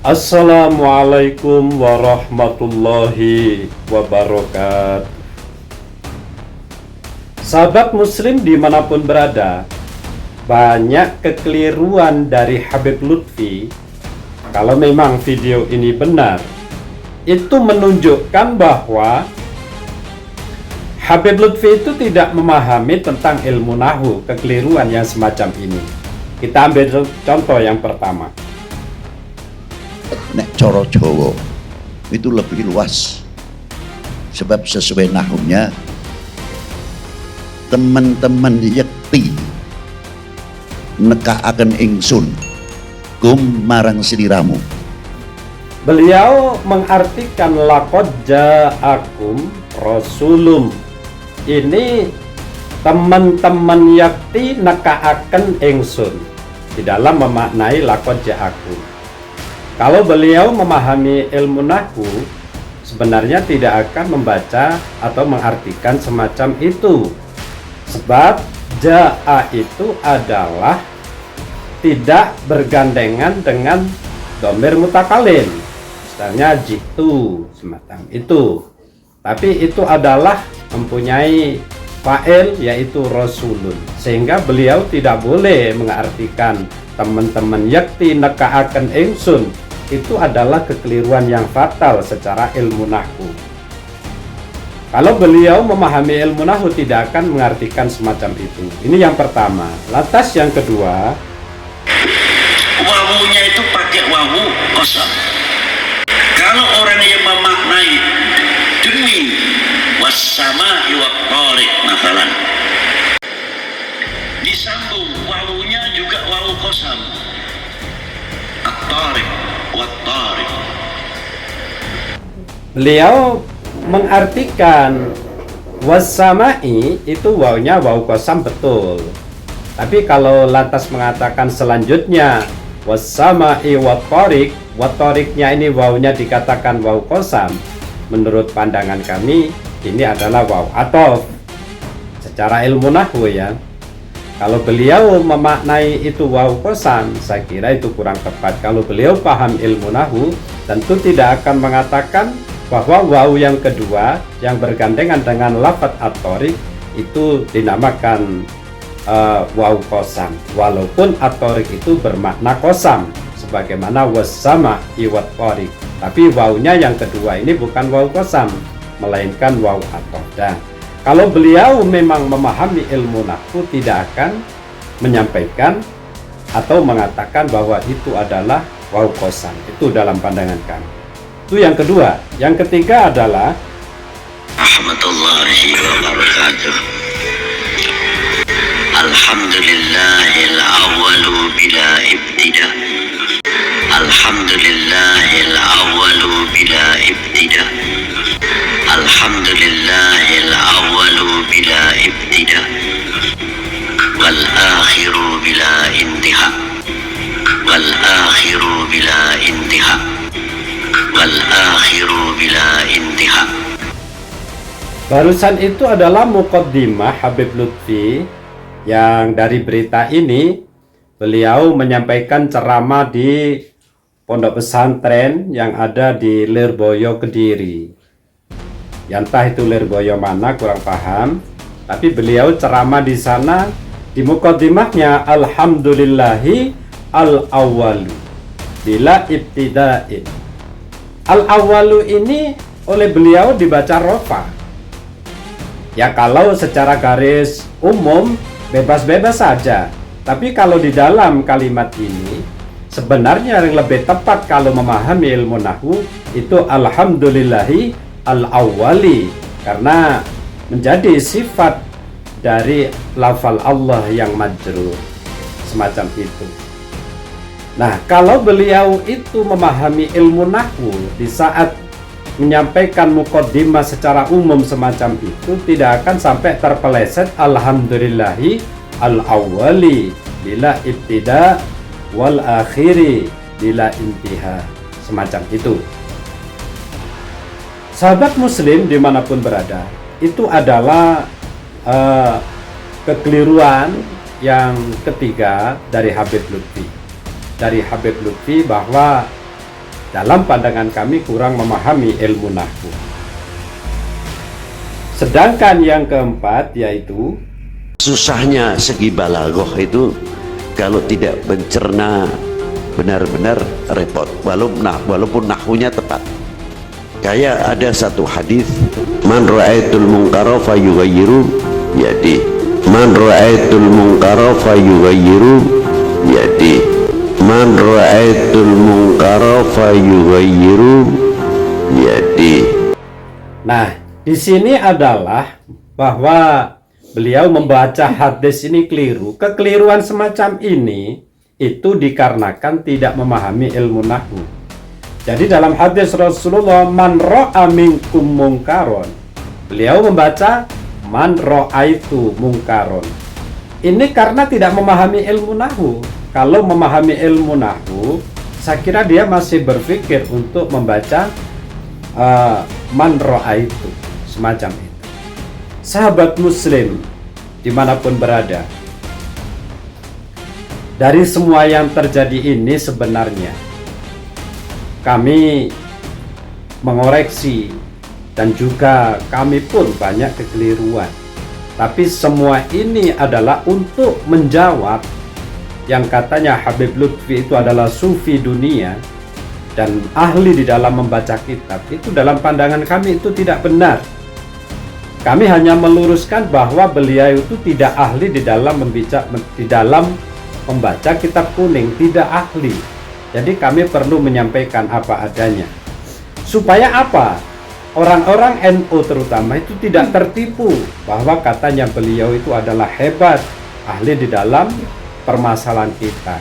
Assalamualaikum warahmatullahi wabarakatuh. Sahabat muslim dimanapun berada, banyak kekeliruan dari Habib Lutfi. Kalau memang video ini benar, itu menunjukkan bahwa Habib Lutfi itu tidak memahami tentang ilmu nahwu. Kekeliruan yang semacam ini, kita ambil contoh yang pertama. Nek coro Jawa itu lebih luas, sebab sesuai nahwunya teman-teman yakti nekaaken ingsun gum marang sliramu. Beliau mengartikan laqad ja'akum rasulum, ini teman-teman yakti nekaaken ingsun, di dalam memaknai laqad ja'akum. Kalau beliau memahami ilmu nahwu, sebenarnya tidak akan membaca atau mengartikan semacam itu. Sebab ja'a itu adalah tidak bergandengan dengan dhamir mutakalim. Misalnya jitu, semacam itu. Tapi itu adalah mempunyai fa'il, yaitu rasulun. Sehingga beliau tidak boleh mengartikan teman-teman yakti nekaaken ingsun. Itu adalah kekeliruan yang fatal secara ilmu nahwu. Kalau beliau memahami ilmu nahwu, tidak akan mengartikan semacam itu. Ini yang pertama. Lantas yang kedua, wawunya itu pakai wawu kosam. Kalau orang yang memaknai demi wassama'i wattariq masalan, disambung wawunya juga wawu kosam, at-tariq wat-tariq. beliau mengartikan wassama'i itu wawunya wawu kosam, betul. Tapi kalau lantas mengatakan selanjutnya wassama'i wattariq, wattariqnya ini wawunya dikatakan wawu kosam, menurut pandangan kami ini adalah wawu athof secara ilmu nahwu ya. Kalau beliau memaknai itu wawu kosam, saya kira itu kurang tepat. Kalau beliau paham ilmu nahwu, tentu tidak akan mengatakan bahwa wawu yang kedua yang bergandengan dengan lafadz at-tariq itu dinamakan wawu kosam, walaupun at-tariq itu bermakna kosam sebagaimana wassama'i wat-tariq. Tapi wawunya yang kedua ini bukan wawu kosam, melainkan wawu athof. Dan kalau beliau memang memahami ilmu nahwu, tidak akan menyampaikan atau mengatakan bahwa itu adalah wawu kosam. Itu dalam pandangan kami. Itu yang kedua. Yang ketiga adalah Rahmatullahi wa barakatuh. Alhamdulillahil awwalu bila ibtida. Alhamdulillahil awwalu bila ibtida. Alhamdulillahil awwalu bila ibtida. Wal akhiru bila intiha. Wal akhiru bila intiha. Wal akhiru bila intiha. barusan itu adalah muqaddimah Habib Lutfi yang dari berita ini beliau menyampaikan ceramah di pondok pesantren yang ada di Lirboyo, Kediri. Ya, entah itu Lirboyo mana, kurang paham. Tapi beliau ceramah di sana, di muqaddimahnya alhamdulillahi al-awwalu bila ibtida'in. Al-awwalu ini oleh beliau dibaca rofa. Ya, kalau secara garis umum bebas-bebas saja. Tapi kalau di dalam kalimat ini, sebenarnya yang lebih tepat kalau memahami ilmu nahwu itu alhamdulillahi al-awwali, karena menjadi sifat dari lafal Allah yang majrur, semacam itu. Nah, kalau beliau itu memahami ilmu nahwu, di saat menyampaikan muqaddimah secara umum semacam itu, tidak akan sampai terpeleset alhamdulillahi al-awwali bila ibtida wal akhiri bila intiha, semacam itu. Sahabat muslim dimanapun berada, itu adalah kekeliruan yang ketiga dari Habib Lutfi. Dari Habib Lutfi bahwa dalam pandangan kami kurang memahami ilmu nahwu. Sedangkan yang keempat yaitu susahnya segi balaghah itu kalau tidak mencerna benar-benar repot, walaupun nahwunya tepat. Kayak ada satu hadis, man ra'aitul munkara fayughayyiru yadi, man ra'aitul munkara fayughayyiru yadi, man ra'aitul munkara fayughayyiru yadi. Nah, di sini adalah bahwa beliau membaca hadis ini keliru. Kekeliruan semacam ini itu dikarenakan tidak memahami ilmu nahwu. Jadi dalam hadis Rasulullah, man ra'a minkum mungkaron, beliau membaca man ra'aitu mungkaron. Ini karena tidak memahami ilmu nahwu. Kalau memahami ilmu nahwu, saya kira dia masih berpikir untuk membaca man ra'aitu, semacam itu. Sahabat muslim dimanapun berada, dari semua yang terjadi ini sebenarnya kami mengoreksi dan juga kami pun banyak kekeliruan. Tapi semua ini adalah untuk menjawab yang katanya Habib Lutfi itu adalah sufi dunia dan ahli di dalam membaca kitab. Itu dalam pandangan kami itu tidak benar. Kami hanya meluruskan bahwa beliau itu tidak ahli di dalam membaca kitab kuning, tidak ahli. Jadi kami perlu menyampaikan apa adanya. Supaya apa? Orang-orang NU terutama itu tidak tertipu bahwa katanya beliau itu adalah hebat, ahli di dalam permasalahan kita.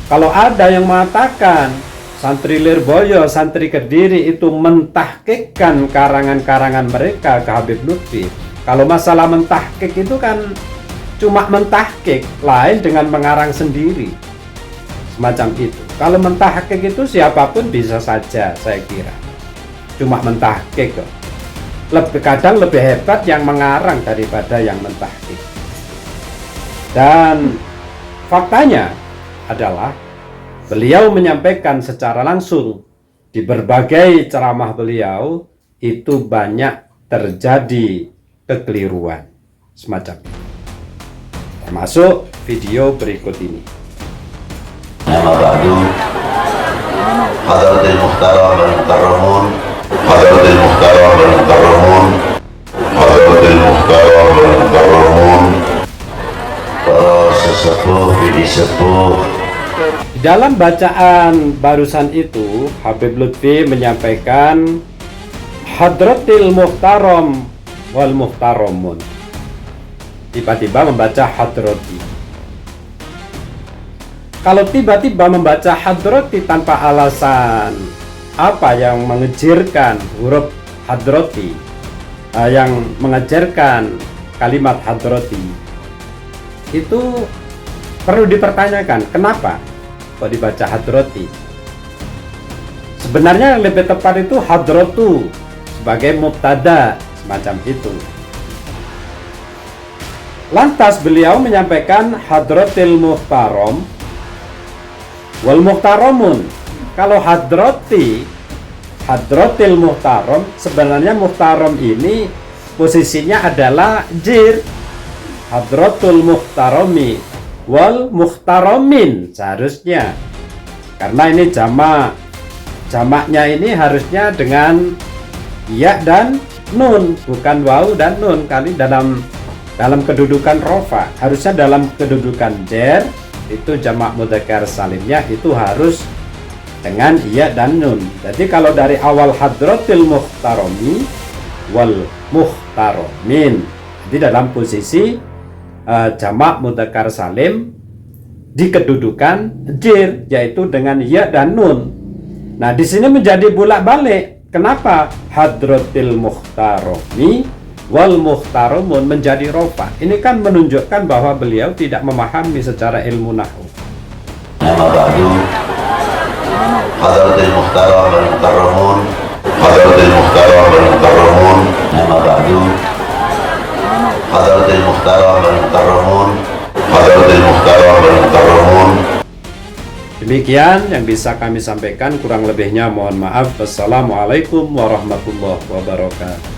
Kalau ada yang mengatakan santri Lirboyo, santri Kediri itu mentahkikkan karangan-karangan mereka ke Habib Lutfi. Kalau masalah mentahkik itu kan cuma mentahkik, lain dengan mengarang sendiri. Semacam itu. Kalau mentahkik itu siapapun bisa saja, saya kira. Cuma mentahkik kok. Kadang lebih hebat yang mengarang daripada yang mentahkik. Dan faktanya adalah beliau menyampaikan secara langsung di berbagai ceramah beliau itu banyak terjadi kekeliruan semacam itu. Termasuk video berikut ini. Nama ba'du Hadratil Muhtaram wal Mukarramun, Hadratil Muhtaram wal Mukarramun, Hadratil Muhtaram wal Mukarramun, para sesepuh, bidi sepuh. Di dalam bacaan barusan itu Habib Lutfi menyampaikan Hadratil Muhtaram wal Muhtaramun. Tiba-tiba membaca hadrati. Kalau tiba-tiba membaca hadrati tanpa alasan apa yang mengejirkan huruf hadrati, yang mengejarkan kalimat hadrati, itu perlu dipertanyakan kenapa kok dibaca hadrati. Sebenarnya yang lebih tepat itu hadratu sebagai mubtada, semacam itu. Lantas beliau menyampaikan hadratil muhtaram wal muhtaramun. Kalau hadratil muhtaram, sebenarnya muhtaram ini posisinya adalah jir. Hadratul muhtarami wal muhtaramin seharusnya, karena ini jamaknya ini harusnya dengan ya dan nun, bukan waw dan nun. Kali dalam kedudukan rofa, harusnya dalam kedudukan jer itu jamak mudzakkar salimnya itu harus dengan iya dan nun. Jadi kalau dari awal hadratil muhtarami wal muhtaramin, jadi dalam posisi jamak mudzakkar salim di kedudukan jer, yaitu dengan ya dan nun. Nah, di sini menjadi bolak-balik. Kenapa hadratil muhtarami wal muhtaramun menjadi rofa? Ini kan menunjukkan bahwa beliau tidak memahami secara ilmu nahwu. Nama ba'du Hadratil Muhtaram wal Mukarramun, Hadratil Muhtaram wal Mukarramun. Nama ba'du Hadratil Muhtaram wal Mukarramun, Hadratil Muhtaram wal Mukarramun. Demikian yang bisa kami sampaikan, kurang lebihnya mohon maaf. Wassalamualaikum warahmatullahi wabarakatuh.